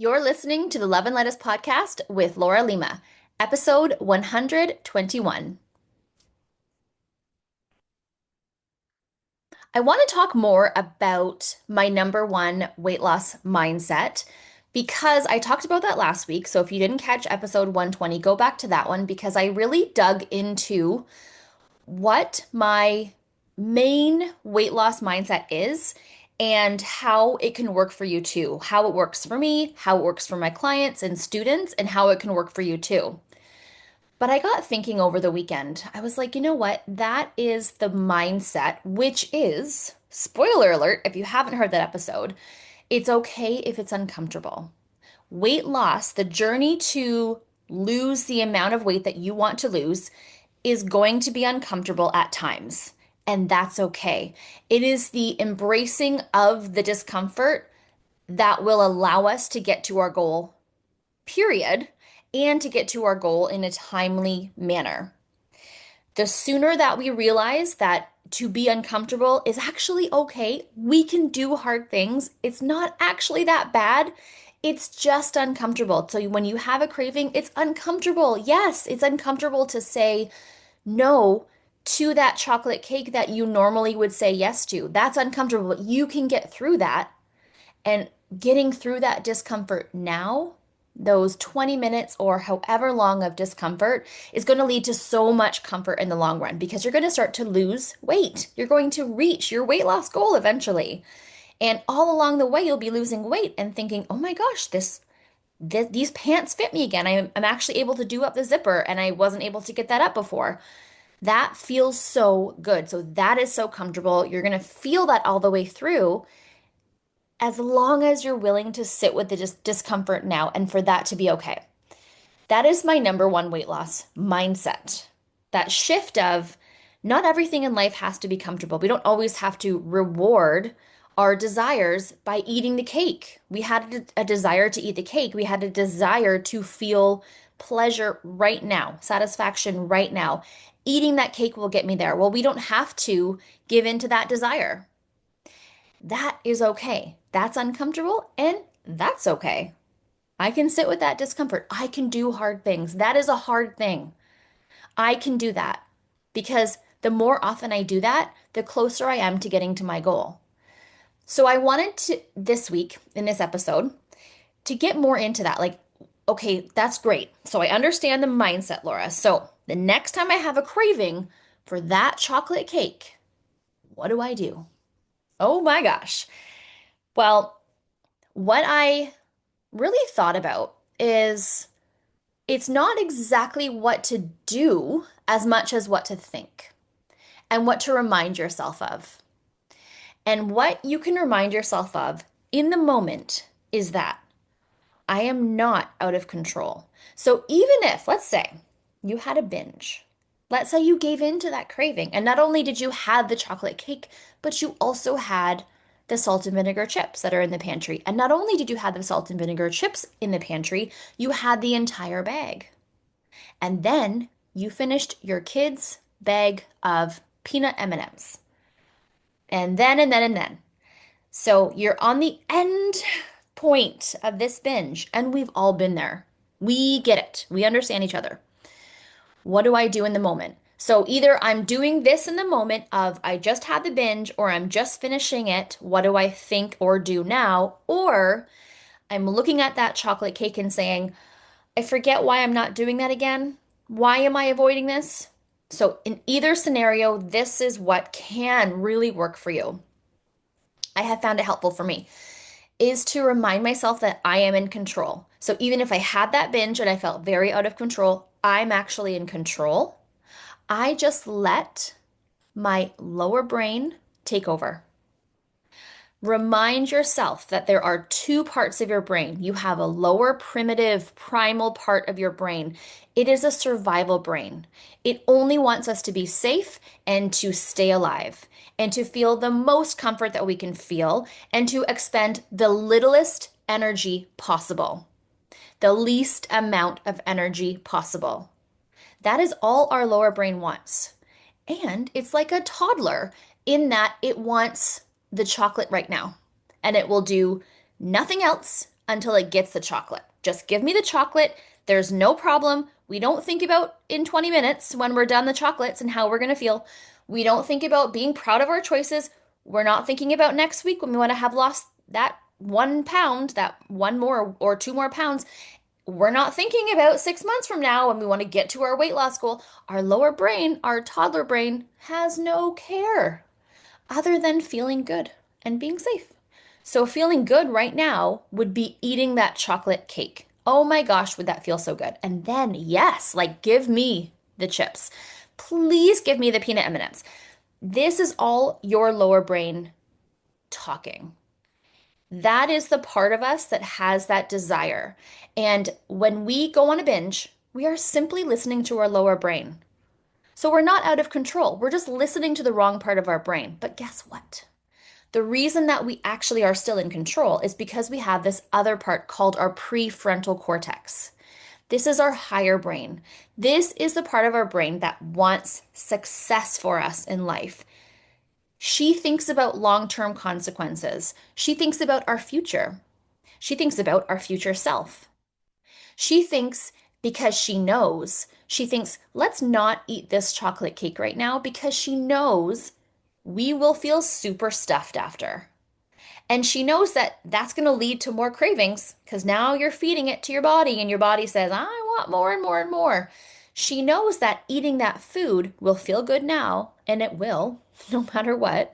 You're listening to the Love and Lettuce podcast with Laura Lima, episode 121. I want to talk more about my number one weight loss mindset because I talked about that last week. So if you didn't catch episode 120, go back to that one because I really dug into what my main weight loss mindset is and how it can work for you too. How it works for me, how it works for my clients and students, and how it can work for you too. But I got thinking over the weekend. I was like, you know what? That is the mindset, which is, spoiler alert, if you haven't heard that episode, it's okay if it's uncomfortable. Weight loss, the journey to lose the amount of weight that you want to lose, is going to be uncomfortable at times. And that's okay. It is the embracing of the discomfort that will allow us to get to our goal, period, and to get to our goal in a timely manner. The sooner that we realize that to be uncomfortable is actually okay, we can do hard things. It's not actually that bad. It's just uncomfortable. So when you have a craving, it's uncomfortable. Yes, it's uncomfortable to say no to that chocolate cake that you normally would say yes to. That's uncomfortable, but you can get through that. And getting through that discomfort now, those 20 minutes or however long of discomfort, is going to lead to so much comfort in the long run because you're going to start to lose weight. You're going to reach your weight loss goal eventually. And all along the way, you'll be losing weight and thinking, oh my gosh, these pants fit me again. I'm actually able to do up the zipper and I wasn't able to get that up before. That feels so good. So that is so comfortable. You're going to feel that all the way through as long as you're willing to sit with the discomfort now and for that to be okay. That is my number one weight loss mindset. That shift of not everything in life has to be comfortable. We don't always have to reward our desires by eating the cake. We had a desire to eat the cake. We had a desire to feel pleasure right now, satisfaction right now. Eating that cake will get me there. Well, we don't have to give in to that desire. That is okay. That's uncomfortable and that's okay. I can sit with that discomfort. I can do hard things. That is a hard thing. I can do that because the more often I do that, the closer I am to getting to my goal. So I wanted to, this week in this episode, to get more into that. Like, okay, that's great. So I understand the mindset, Laura. So the next time I have a craving for that chocolate cake, what do I do? Oh my gosh. Well, what I really thought about is it's not exactly what to do as much as what to think and what to remind yourself of. And what you can remind yourself of in the moment is that I am not out of control. So even if, let's say, you had a binge, let's say you gave in to that craving, and not only did you have the chocolate cake, but you also had the salt and vinegar chips that are in the pantry. And not only did you have the salt and vinegar chips in the pantry, you had the entire bag. And then you finished your kids' bag of peanut M&Ms. And then. So you're on the end point of this binge, and we've all been there. We get it. We understand each other. What do I do in the moment? So either I'm doing this in the moment of I just had the binge or I'm just finishing it. What do I think or do now? Or I'm looking at that chocolate cake and saying, I forget why I'm not doing that again. Why am I avoiding this? So in either scenario, this is what can really work for you. I have found it helpful for me is to remind myself that I am in control. So even if I had that binge and I felt very out of control, I'm actually in control. I just let my lower brain take over. Remind yourself that there are two parts of your brain. You have a lower primitive primal part of your brain. It is a survival brain. It only wants us to be safe and to stay alive and to feel the most comfort that we can feel and to expend the littlest energy possible, the least amount of energy possible. That is all our lower brain wants. And it's like a toddler in that it wants the chocolate right now. And it will do nothing else until it gets the chocolate. Just give me the chocolate. There's no problem. We don't think about in 20 minutes when we're done the chocolates and how we're going to feel. We don't think about being proud of our choices. We're not thinking about next week when we want to have lost that 1 pound, that one more or 2 more pounds. We're not thinking about 6 months from now when we want to get to our weight loss goal. Our lower brain, our toddler brain, has no care other than feeling good and being safe. So, feeling good right now would be eating that chocolate cake. Oh my gosh, would that feel so good? And then, yes, like give me the chips. Please give me the peanut M&Ms. This is all your lower brain talking. That is the part of us that has that desire. And when we go on a binge, we are simply listening to our lower brain. So we're not out of control. We're just listening to the wrong part of our brain. But guess what? The reason that we actually are still in control is because we have this other part called our prefrontal cortex. This is our higher brain. This is the part of our brain that wants success for us in life. She thinks about long-term consequences. She thinks about our future. She thinks about our future self. She thinks because she thinks, let's not eat this chocolate cake right now because she knows we will feel super stuffed after. And she knows that that's going to lead to more cravings because now you're feeding it to your body and your body says, I want more and more and more. She knows that eating that food will feel good now, and it will, no matter what,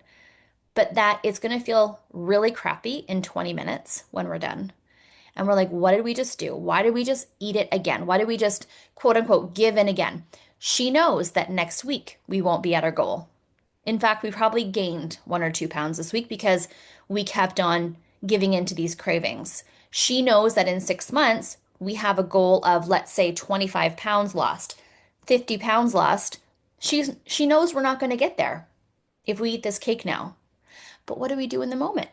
but that it's going to feel really crappy in 20 minutes when we're done. And we're like, what did we just do? Why did we just eat it again? Why did we just quote unquote give in again? She knows that next week we won't be at our goal. In fact, we probably gained 1 or 2 pounds this week because we kept on giving into these cravings. She knows that in 6 months, we have a goal of, let's say, 25 pounds lost, 50 pounds lost. She knows we're not going to get there if we eat this cake now. But what do we do in the moment?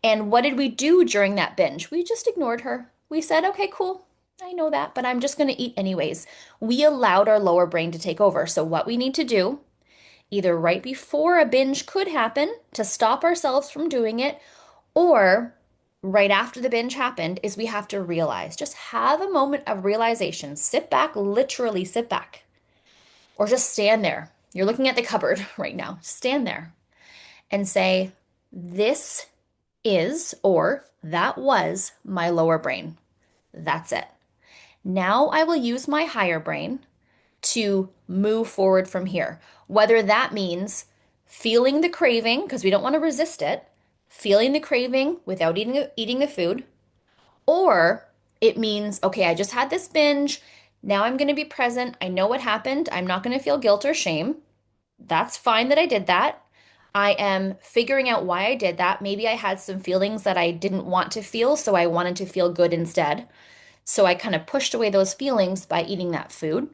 And what did we do during that binge? We just ignored her. We said, okay, cool. I know that, but I'm just going to eat anyways. We allowed our lower brain to take over. So, what we need to do, either right before a binge could happen to stop ourselves from doing it, or right after the binge happened, is we have to realize, just have a moment of realization. Sit back, literally sit back, or just stand there. You're looking at the cupboard right now. Stand there and say, this is, or that was my lower brain. That's it. Now I will use my higher brain to move forward from here. Whether that means feeling the craving, because we don't want to resist it, feeling the craving without eating the food, or it means, okay, I just had this binge. Now I'm going to be present. I know what happened. I'm not going to feel guilt or shame. That's fine that I did that. I am figuring out why I did that. Maybe I had some feelings that I didn't want to feel, so I wanted to feel good instead. So I kind of pushed away those feelings by eating that food.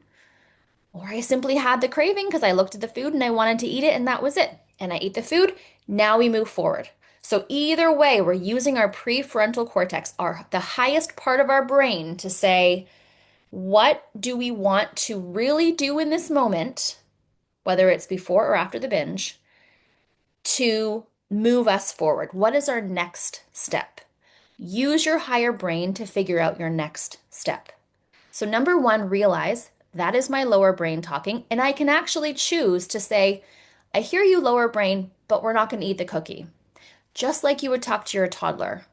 Or I simply had the craving because I looked at the food and I wanted to eat it, and that was it. And I ate the food. Now we move forward. So either way, we're using our prefrontal cortex, the highest part of our brain, to say, what do we want to really do in this moment, whether it's before or after the binge, to move us forward? What is our next step? Use your higher brain to figure out your next step. So, number one, realize that is my lower brain talking, and I can actually choose to say, I hear you, lower brain, but we're not going to eat the cookie. Just like you would talk to your toddler.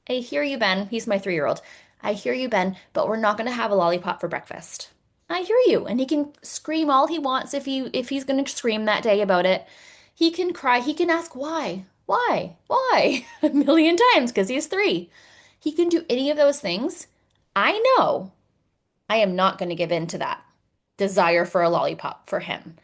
I hear you, Ben. He's my 3-year-old. I hear you, Ben, but we're not going to have a lollipop for breakfast. I hear you. And he can scream all he wants if he's going to scream that day about it. He can cry. He can ask why. Why? A million times because he's 3. He can do any of those things. I know I am not going to give in to that desire for a lollipop for him.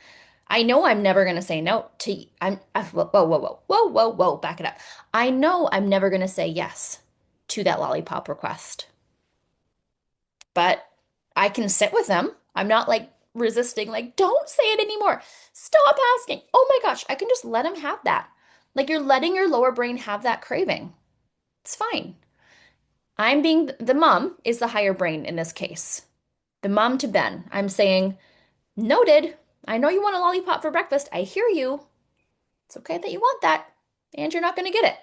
I know I'm never going to say no to, whoa, back it up. I know I'm never going to say yes to that lollipop request, but I can sit with him. I'm not like resisting, like, don't say it anymore. Stop asking. Oh my gosh, I can just let him have that. Like you're letting your lower brain have that craving. It's fine. I'm being the mom is the higher brain in this case. The mom to Ben. I'm saying, noted. I know you want a lollipop for breakfast. I hear you. It's okay that you want that, and you're not going to get it.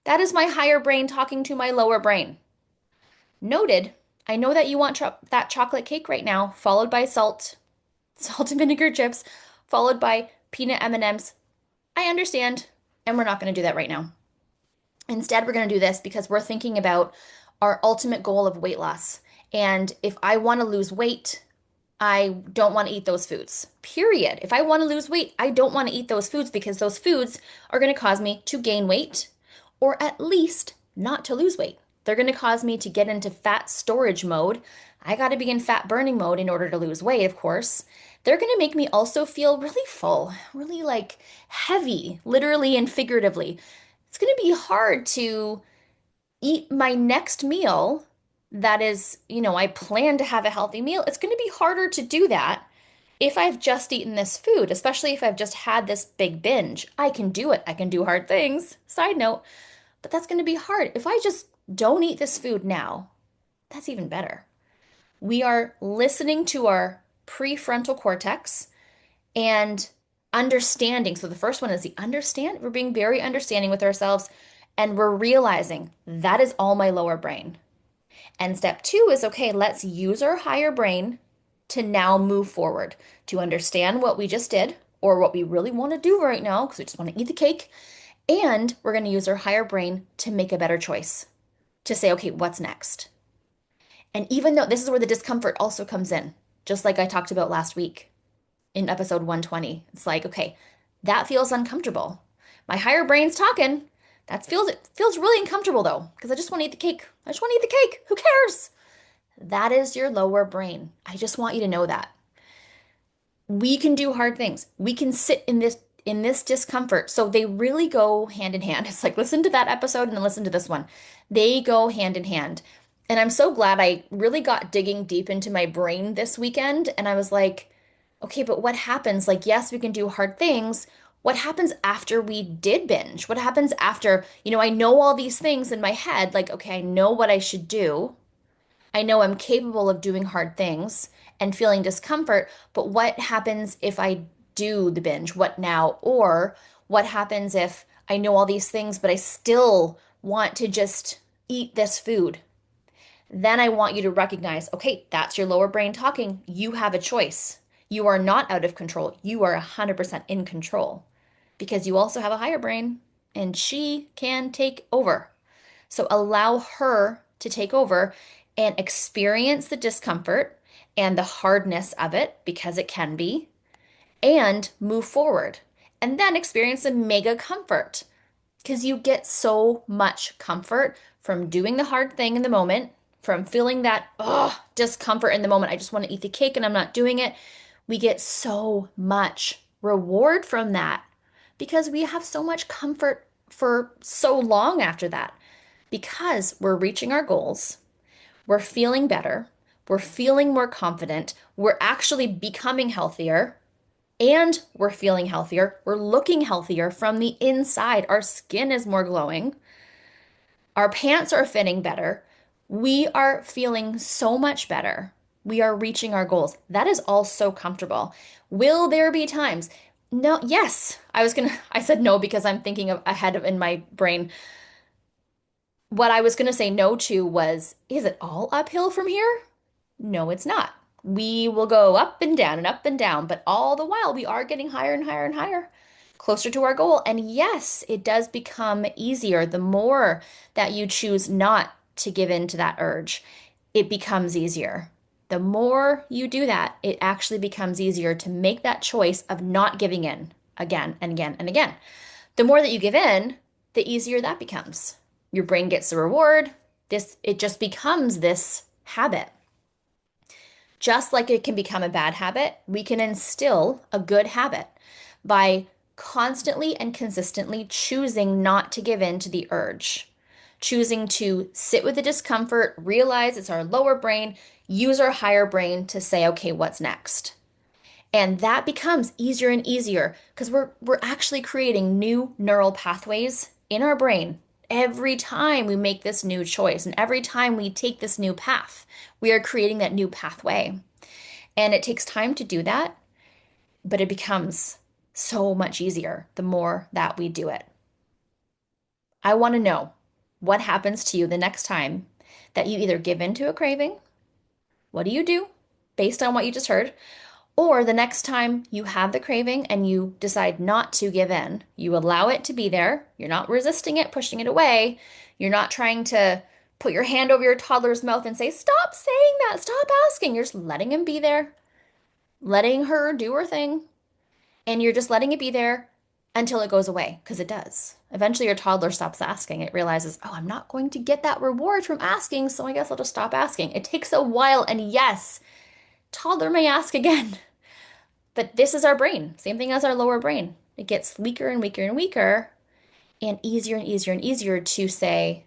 That is my higher brain talking to my lower brain. Noted. I know that you want that chocolate cake right now, followed by salt and vinegar chips, followed by peanut M&Ms. I understand, and we're not going to do that right now. Instead, we're going to do this because we're thinking about our ultimate goal of weight loss. And if I want to lose weight, I don't want to eat those foods. Period. If I want to lose weight, I don't want to eat those foods because those foods are going to cause me to gain weight or at least not to lose weight. They're going to cause me to get into fat storage mode. I got to be in fat burning mode in order to lose weight, of course. They're going to make me also feel really full, really like heavy, literally and figuratively. It's going to be hard to eat my next meal that is, I plan to have a healthy meal. It's going to be harder to do that if I've just eaten this food, especially if I've just had this big binge. I can do it. I can do hard things. Side note, but that's going to be hard. If I just don't eat this food now, that's even better. We are listening to our prefrontal cortex and understanding. So the first one is the understand. We're being very understanding with ourselves and we're realizing that is all my lower brain. And step two is okay, let's use our higher brain to now move forward to understand what we just did or what we really want to do right now because we just want to eat the cake. And we're going to use our higher brain to make a better choice to say, okay, what's next? And even though this is where the discomfort also comes in, just like I talked about last week in episode 120, it's like, okay, that feels uncomfortable. My higher brain's talking. It feels really uncomfortable though, because I just want to eat the cake. I just want to eat the cake. Who cares? That is your lower brain. I just want you to know that. We can do hard things. We can sit in this discomfort. So they really go hand in hand. It's like listen to that episode and then listen to this one. They go hand in hand. And I'm so glad I really got digging deep into my brain this weekend and I was like, okay, but what happens? Like, yes, we can do hard things. What happens after we did binge? What happens after, I know all these things in my head, like, okay, I know what I should do. I know I'm capable of doing hard things and feeling discomfort, but what happens if I do the binge? What now? Or what happens if I know all these things, but I still want to just eat this food? Then I want you to recognize, okay, that's your lower brain talking. You have a choice. You are not out of control. You are 100% in control because you also have a higher brain and she can take over. So allow her to take over and experience the discomfort and the hardness of it because it can be, and move forward. And then experience a mega comfort because you get so much comfort from doing the hard thing in the moment, from feeling that discomfort in the moment. I just want to eat the cake and I'm not doing it. We get so much reward from that because we have so much comfort for so long after that because we're reaching our goals, we're feeling better, we're feeling more confident, we're actually becoming healthier, and we're feeling healthier. We're looking healthier from the inside. Our skin is more glowing. Our pants are fitting better. We are feeling so much better. We are reaching our goals. That is all so comfortable. Will there be times? No, yes. I said no because I'm thinking of ahead of in my brain. What I was going to say no to was, is it all uphill from here? No, it's not. We will go up and down, but all the while we are getting higher and higher and higher, closer to our goal. And yes, it does become easier the more that you choose not to give in to that urge. It becomes easier. The more you do that, it actually becomes easier to make that choice of not giving in again and again and again. The more that you give in, the easier that becomes. Your brain gets the reward. It just becomes this habit. Just like it can become a bad habit, we can instill a good habit by constantly and consistently choosing not to give in to the urge, choosing to sit with the discomfort, realize it's our lower brain, use our higher brain to say, okay, what's next? And that becomes easier and easier because we're actually creating new neural pathways in our brain every time we make this new choice and every time we take this new path. We are creating that new pathway. And it takes time to do that, but it becomes so much easier the more that we do it. I want to know what happens to you the next time that you either give into a craving, what do you do based on what you just heard? Or the next time you have the craving and you decide not to give in, you allow it to be there. You're not resisting it, pushing it away. You're not trying to put your hand over your toddler's mouth and say, "Stop saying that, stop asking." You're just letting him be there, letting her do her thing, and you're just letting it be there until it goes away, because it does. Eventually, your toddler stops asking. It realizes, oh, I'm not going to get that reward from asking, so I guess I'll just stop asking. It takes a while, and yes, toddler may ask again. But this is our brain, same thing as our lower brain. It gets weaker and weaker and weaker, and easier and easier and easier to say,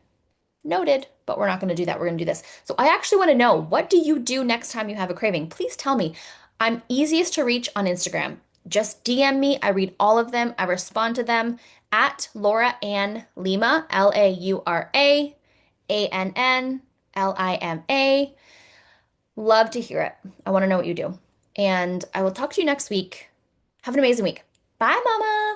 noted, but we're not going to do that. We're going to do this. So I actually want to know, what do you do next time you have a craving? Please tell me. I'm easiest to reach on Instagram. Just DM me. I read all of them. I respond to them at Laura Ann Lima, LauraAnnLima. Love to hear it. I want to know what you do. And I will talk to you next week. Have an amazing week. Bye, Mama.